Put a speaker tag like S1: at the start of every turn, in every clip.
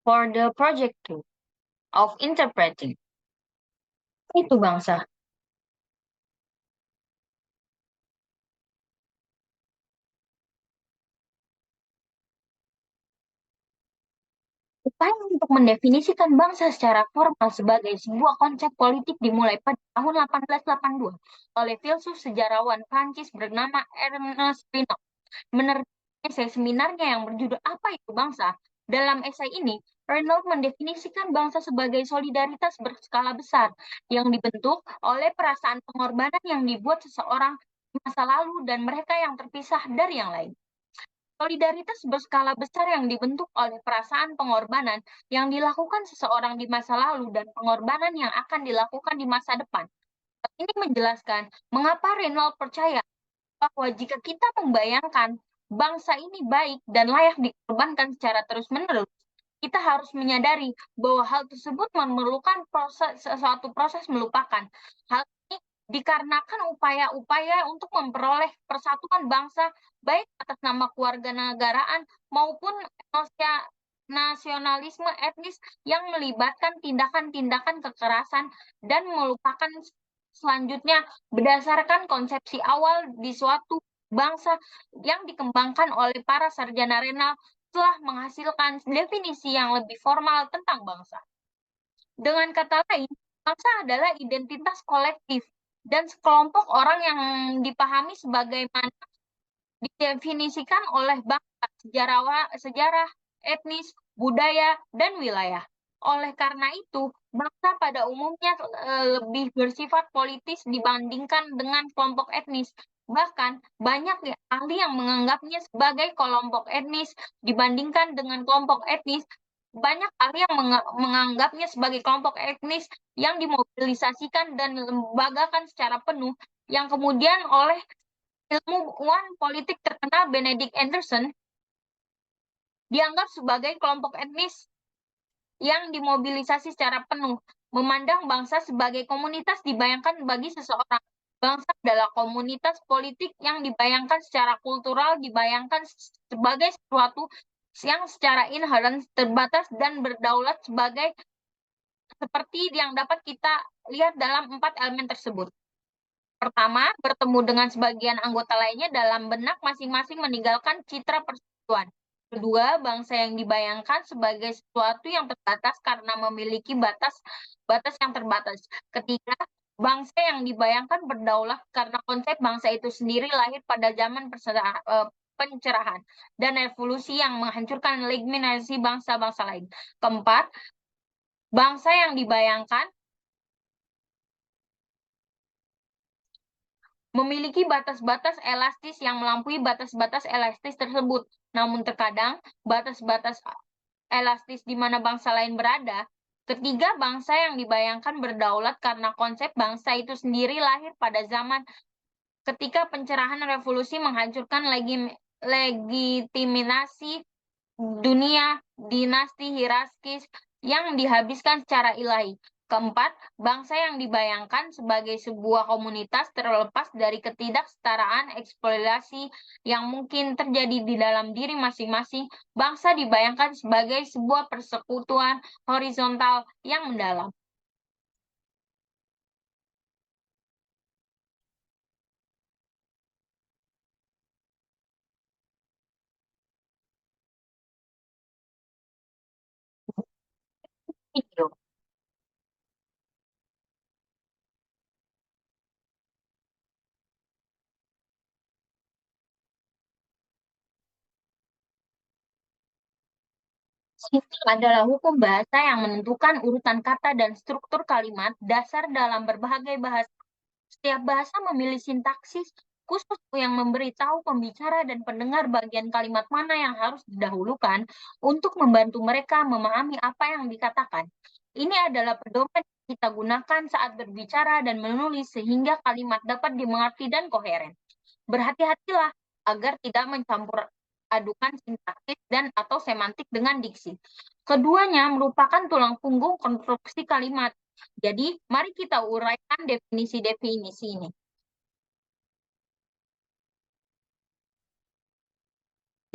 S1: For the project 2 of interpreting. Itu bangsa. Upaya untuk mendefinisikan bangsa secara formal sebagai sebuah konsep politik dimulai pada tahun 1882 oleh filsuf sejarawan Prancis bernama Ernest Renan. Menurut esai seminarnya yang berjudul Apa Itu Bangsa? Dalam esai ini, Reynolds mendefinisikan bangsa sebagai solidaritas berskala besar yang dibentuk oleh perasaan pengorbanan yang dibuat seseorang di masa lalu dan mereka yang terpisah dari yang lain. Solidaritas berskala besar yang dibentuk oleh perasaan pengorbanan yang dilakukan seseorang di masa lalu dan pengorbanan yang akan dilakukan di masa depan. Ini menjelaskan mengapa Reynolds percaya bahwa jika kita membayangkan bangsa ini baik dan layak dikorbankan secara terus-menerus, kita harus menyadari bahwa hal tersebut memerlukan suatu proses melupakan. Hal ini dikarenakan upaya-upaya untuk memperoleh persatuan bangsa, baik atas nama kewarganegaraan maupun nasionalisme etnis yang melibatkan tindakan-tindakan kekerasan dan melupakan selanjutnya berdasarkan konsepsi awal di suatu bangsa yang dikembangkan oleh para sarjana renal telah menghasilkan definisi yang lebih formal tentang bangsa. Dengan kata lain, bangsa adalah identitas kolektif dan sekelompok orang yang dipahami sebagaimana didefinisikan oleh bangsa, sejarah, etnis, budaya, dan wilayah. Oleh karena itu, bangsa pada umumnya lebih bersifat politis dibandingkan dengan kelompok etnis. Bahkan, banyak ahli yang menganggapnya sebagai kelompok etnis dibandingkan dengan kelompok etnis. Banyak ahli yang menganggapnya sebagai kelompok etnis yang dimobilisasikan dan dilembagakan secara penuh, yang kemudian oleh ilmuwan politik terkenal Benedict Anderson dianggap sebagai kelompok etnis yang dimobilisasi secara penuh. Memandang bangsa sebagai komunitas dibayangkan bagi seseorang. Bangsa adalah komunitas politik yang dibayangkan secara kultural, dibayangkan sebagai sesuatu yang secara inherent terbatas dan berdaulat seperti yang dapat kita lihat dalam 4 elemen tersebut. Pertama, bertemu dengan sebagian anggota lainnya dalam benak masing-masing meninggalkan citra persekutuan. Kedua, bangsa yang dibayangkan sebagai sesuatu yang terbatas karena memiliki batas yang terbatas. Ketiga, bangsa yang dibayangkan berdaulat karena konsep bangsa itu sendiri lahir pada zaman pencerahan dan revolusi yang menghancurkan legitimasi bangsa-bangsa lain. Keempat, bangsa yang dibayangkan memiliki batas-batas elastis yang melampaui batas-batas elastis tersebut. Namun terkadang batas-batas elastis di mana bangsa lain berada. Ketiga, bangsa yang dibayangkan berdaulat karena konsep bangsa itu sendiri lahir pada zaman ketika pencerahan revolusi menghancurkan legitimasi dunia dinasti hierarkis yang dihabiskan secara ilahi. Keempat, bangsa yang dibayangkan sebagai sebuah komunitas terlepas dari ketidaksetaraan eksploitasi yang mungkin terjadi di dalam diri masing-masing. Bangsa dibayangkan sebagai sebuah persekutuan horizontal yang mendalam. Itu. Sistem adalah hukum bahasa yang menentukan urutan kata dan struktur kalimat dasar dalam berbagai bahasa. Setiap bahasa memilih sintaksis khusus yang memberitahu pembicara dan pendengar bagian kalimat mana yang harus didahulukan untuk membantu mereka memahami apa yang dikatakan. Ini adalah pedoman yang kita gunakan saat berbicara dan menulis sehingga kalimat dapat dimengerti dan koheren. Berhati-hatilah agar tidak mencampur adukan sintaksis dan atau semantik dengan diksi. Keduanya merupakan tulang punggung konstruksi kalimat. Jadi, mari kita uraikan definisi-definisi ini.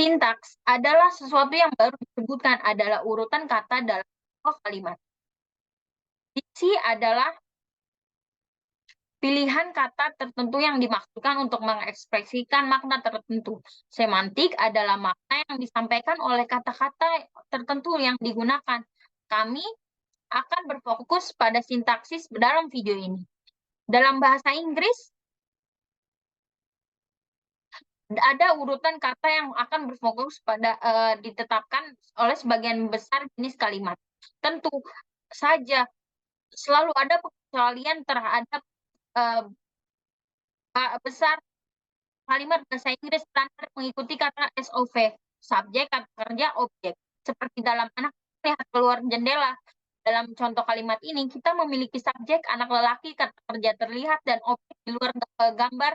S1: Sintaks adalah sesuatu yang baru disebutkan, adalah urutan kata dalam sebuah kalimat. Diksi adalah pilihan kata tertentu yang dimaksudkan untuk mengekspresikan makna tertentu. Semantik adalah makna yang disampaikan oleh kata-kata tertentu yang digunakan. Kami akan berfokus pada sintaksis dalam video ini. Dalam bahasa Inggris, ada urutan kata yang akan berfokus pada ditetapkan oleh sebagian besar jenis kalimat. Tentu saja selalu ada pengecualian terhadap uh, besar kalimat bahasa Inggris standar mengikuti kata SOV, subjek, kata kerja, objek. Seperti dalam anak melihat keluar jendela. Dalam contoh kalimat ini, kita memiliki subjek anak lelaki, kata kerja terlihat, dan objek di luar gambar.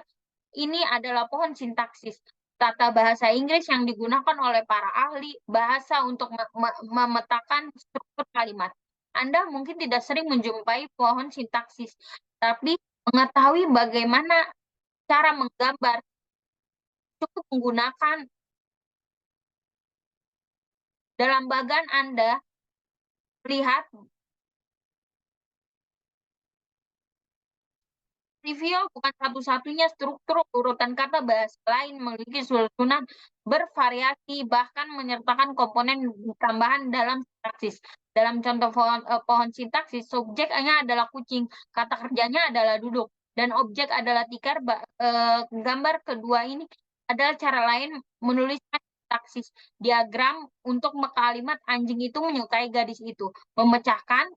S1: Ini adalah pohon sintaksis. Tata bahasa Inggris yang digunakan oleh para ahli bahasa untuk memetakan struktur kalimat. Anda mungkin tidak sering menjumpai pohon sintaksis, tapi mengetahui bagaimana cara menggambar cukup menggunakan dalam bagan Anda lihat trivial bukan satu-satunya struktur urutan kata bahasa lain memiliki susunan bervariasi bahkan menyertakan komponen tambahan dalam sintaksis. Dalam contoh pohon sintaksis, subjeknya adalah kucing, kata kerjanya adalah duduk, dan objek adalah tikar. Gambar kedua ini adalah cara lain menuliskan sintaksis. Diagram untuk kalimat anjing itu menyukai gadis itu. Memecahkan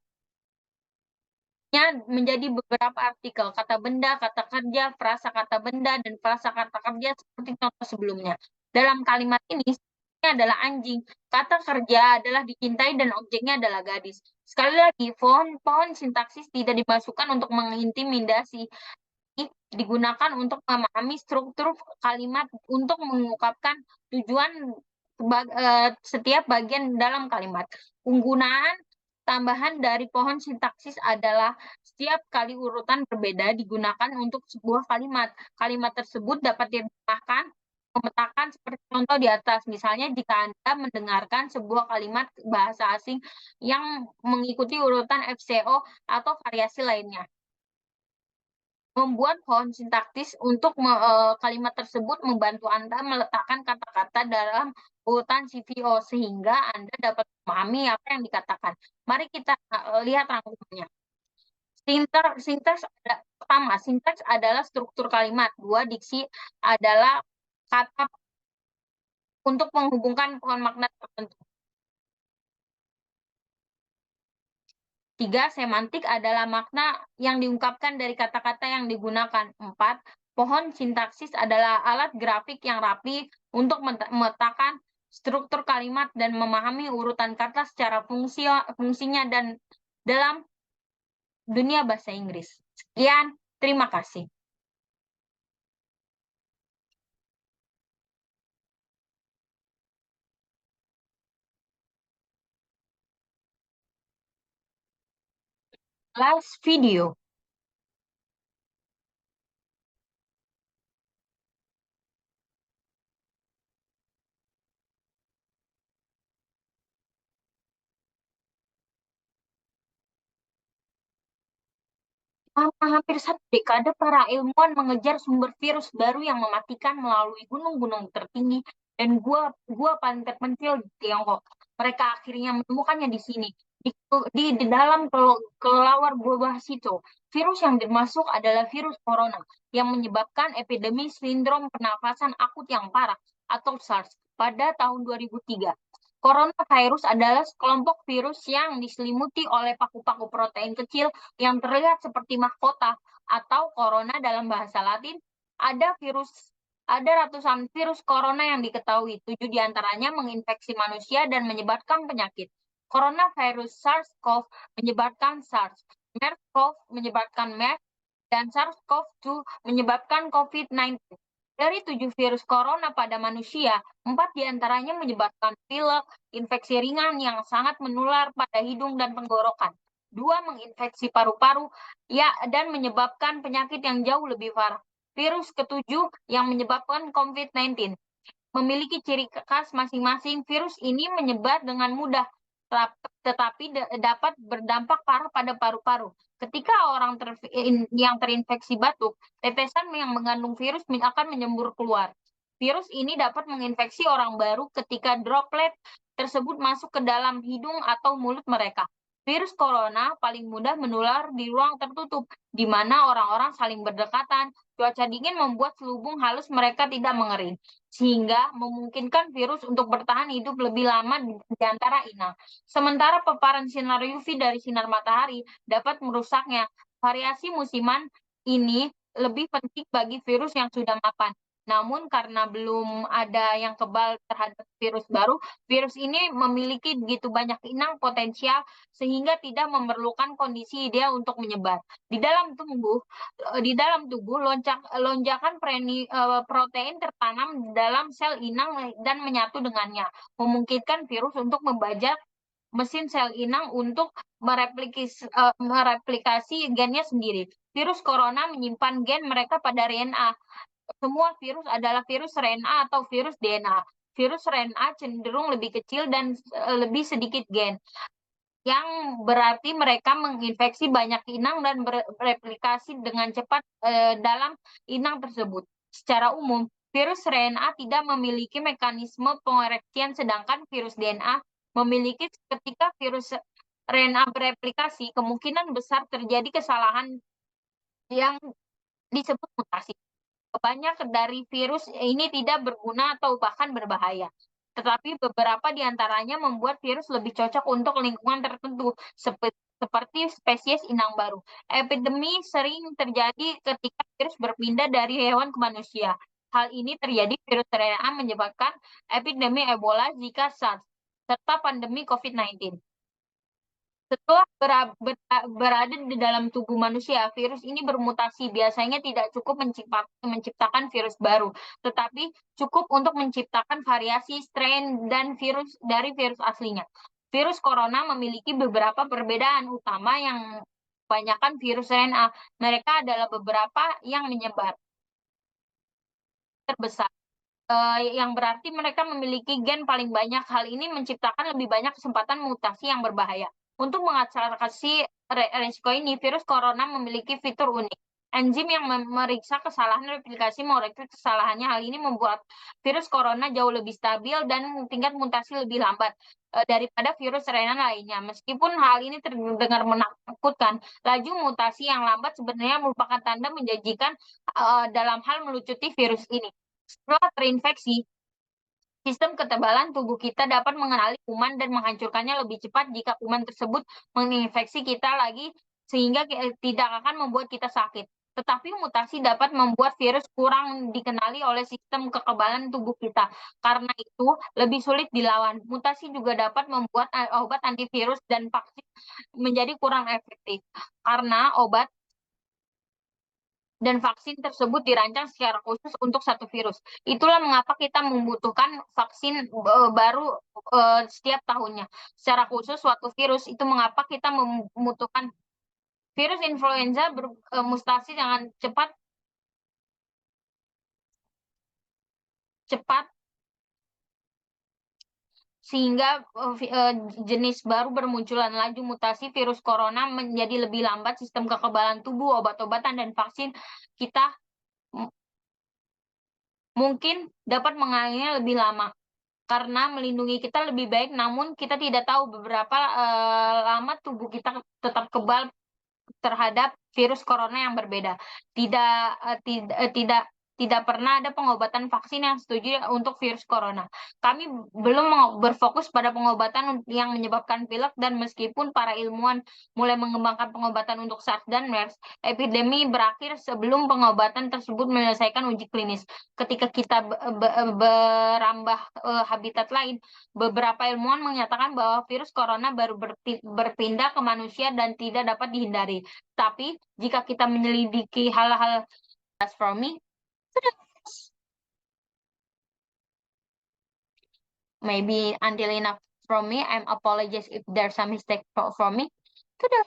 S1: menjadi beberapa artikel, kata benda, kata kerja, frasa kata benda, dan frasa kata kerja seperti contoh sebelumnya. Dalam kalimat ini adalah anjing, kata kerja adalah dicintai, dan objeknya adalah gadis. Sekali lagi, pohon sintaksis tidak dimasukkan untuk mengintimidasi, digunakan untuk memahami struktur kalimat untuk mengungkapkan tujuan setiap bagian dalam kalimat. Penggunaan tambahan dari pohon sintaksis adalah setiap kali urutan berbeda digunakan untuk sebuah kalimat. Kalimat tersebut dapat diterjemahkan memetakan seperti contoh di atas. Misalnya jika Anda mendengarkan sebuah kalimat bahasa asing yang mengikuti urutan FCO atau variasi lainnya. Membuat pohon sintaktis untuk kalimat tersebut membantu Anda meletakkan kata-kata dalam urutan CVO sehingga Anda dapat memahami apa yang dikatakan. Mari kita lihat rangkumannya. Pertama, sintaks adalah struktur kalimat. Dua, diksi adalah kata untuk menghubungkan pohon makna tertentu. Tiga, semantik adalah makna yang diungkapkan dari kata-kata yang digunakan. Empat, pohon sintaksis adalah alat grafik yang rapi untuk memetakan struktur kalimat dan memahami urutan kata secara fungsinya dan dalam dunia bahasa Inggris. Sekian, terima kasih. Last video. Selama hampir 1 dekade, para ilmuwan mengejar sumber virus baru yang mematikan melalui gunung-gunung tertinggi dan gua paling terpencil di Tiongkok. Mereka akhirnya menemukannya di sini, di dalam kelelawar buah situ. Virus yang dimasuk adalah virus corona yang menyebabkan epidemi sindrom pernafasan akut yang parah atau SARS pada tahun 2003. Coronavirus adalah sekelompok virus yang diselimuti oleh paku-paku protein kecil yang terlihat seperti mahkota atau corona dalam bahasa Latin. Ada ratusan virus corona yang diketahui, 7 diantaranya menginfeksi manusia dan menyebabkan penyakit. Coronavirus SARS-CoV menyebabkan SARS, MERS-CoV menyebabkan MERS, dan SARS-CoV-2 menyebabkan COVID-19. Dari 7 virus corona pada manusia, 4 diantaranya menyebabkan pilek, infeksi ringan yang sangat menular pada hidung dan tenggorokan. 2 menginfeksi paru-paru dan menyebabkan penyakit yang jauh lebih parah. Virus ketujuh yang menyebabkan COVID-19. memiliki ciri khas masing-masing. Virus ini menyebar dengan mudah, tetapi dapat berdampak parah pada paru-paru. Ketika orang yang terinfeksi batuk, tetesan yang mengandung virus akan menyembur keluar. Virus ini dapat menginfeksi orang baru ketika droplet tersebut masuk ke dalam hidung atau mulut mereka. Virus corona paling mudah menular di ruang tertutup, di mana orang-orang saling berdekatan. Cuaca dingin membuat selubung halus mereka tidak mengering, sehingga memungkinkan virus untuk bertahan hidup lebih lama di antara inang. Sementara paparan sinar UV dari sinar matahari dapat merusaknya. Variasi musiman ini lebih penting bagi virus yang sudah mapan. Namun karena belum ada yang kebal terhadap virus baru, virus ini memiliki begitu banyak inang potensial sehingga tidak memerlukan kondisi ideal untuk menyebar. Di dalam tubuh lonjakan protein tertanam di dalam sel inang dan menyatu dengannya, memungkinkan virus untuk membajak mesin sel inang untuk mereplikasi gennya sendiri. Virus corona menyimpan gen mereka pada RNA. Semua virus adalah virus RNA atau virus DNA. Virus RNA cenderung lebih kecil dan lebih sedikit gen, yang berarti mereka menginfeksi banyak inang dan bereplikasi dengan cepat dalam inang tersebut. Secara umum, virus RNA tidak memiliki mekanisme pengoreksian, sedangkan virus DNA memiliki. Ketika virus RNA bereplikasi, kemungkinan besar terjadi kesalahan yang disebut mutasi. Banyak dari virus ini tidak berguna atau bahkan berbahaya, tetapi beberapa di antaranya membuat virus lebih cocok untuk lingkungan tertentu, seperti spesies inang baru. Epidemi sering terjadi ketika virus berpindah dari hewan ke manusia. Hal ini terjadi virus RNA menyebabkan epidemi Ebola, Zika, SARS, serta pandemi COVID-19. Setelah berada di dalam tubuh manusia, virus ini bermutasi. Biasanya tidak cukup menciptakan virus baru, tetapi cukup untuk menciptakan variasi strain dan virus dari virus aslinya. Virus corona memiliki beberapa perbedaan utama yang kebanyakan virus RNA. Mereka adalah beberapa yang menyebar terbesar, yang berarti mereka memiliki gen paling banyak. Hal ini menciptakan lebih banyak kesempatan mutasi yang berbahaya. Untuk mengatasi resiko ini, virus corona memiliki fitur unik. Enzim yang memeriksa kesalahan replikasi mengoreksi kesalahannya. Hal ini membuat virus corona jauh lebih stabil dan tingkat mutasi lebih lambat daripada virus RNA lainnya. Meskipun hal ini terdengar menakutkan, laju mutasi yang lambat sebenarnya merupakan tanda menjanjikan dalam hal melucuti virus ini. Setelah terinfeksi, sistem ketebalan tubuh kita dapat mengenali kuman dan menghancurkannya lebih cepat jika kuman tersebut menginfeksi kita lagi, sehingga tidak akan membuat kita sakit. Tetapi mutasi dapat membuat virus kurang dikenali oleh sistem kekebalan tubuh kita. Karena itu, lebih sulit dilawan. Mutasi juga dapat membuat obat antivirus dan vaksin menjadi kurang efektif. Karena obat dan vaksin tersebut dirancang secara khusus untuk satu virus. Itulah mengapa kita membutuhkan vaksin baru setiap tahunnya. Secara khusus suatu virus, itu mengapa kita membutuhkan virus influenza bermutasi dengan cepat cepat sehingga jenis baru bermunculan. Laju mutasi virus corona menjadi lebih lambat. Sistem kekebalan tubuh, obat-obatan, dan vaksin kita mungkin dapat mengalaminya lebih lama karena melindungi kita lebih baik, namun kita tidak tahu beberapa lama tubuh kita tetap kebal terhadap virus corona yang berbeda. Tidak pernah ada pengobatan vaksin yang setuju untuk virus corona. Kami belum berfokus pada pengobatan yang menyebabkan pilek, dan meskipun para ilmuwan mulai mengembangkan pengobatan untuk SARS dan MERS, epidemi berakhir sebelum pengobatan tersebut menyelesaikan uji klinis. Ketika kita berambah habitat lain, beberapa ilmuwan menyatakan bahwa virus corona baru berpindah ke manusia dan tidak dapat dihindari. Tapi jika kita menyelidiki hal-hal from me, maybe until enough from me. I'm apologize if there's some mistake from me. Sudah.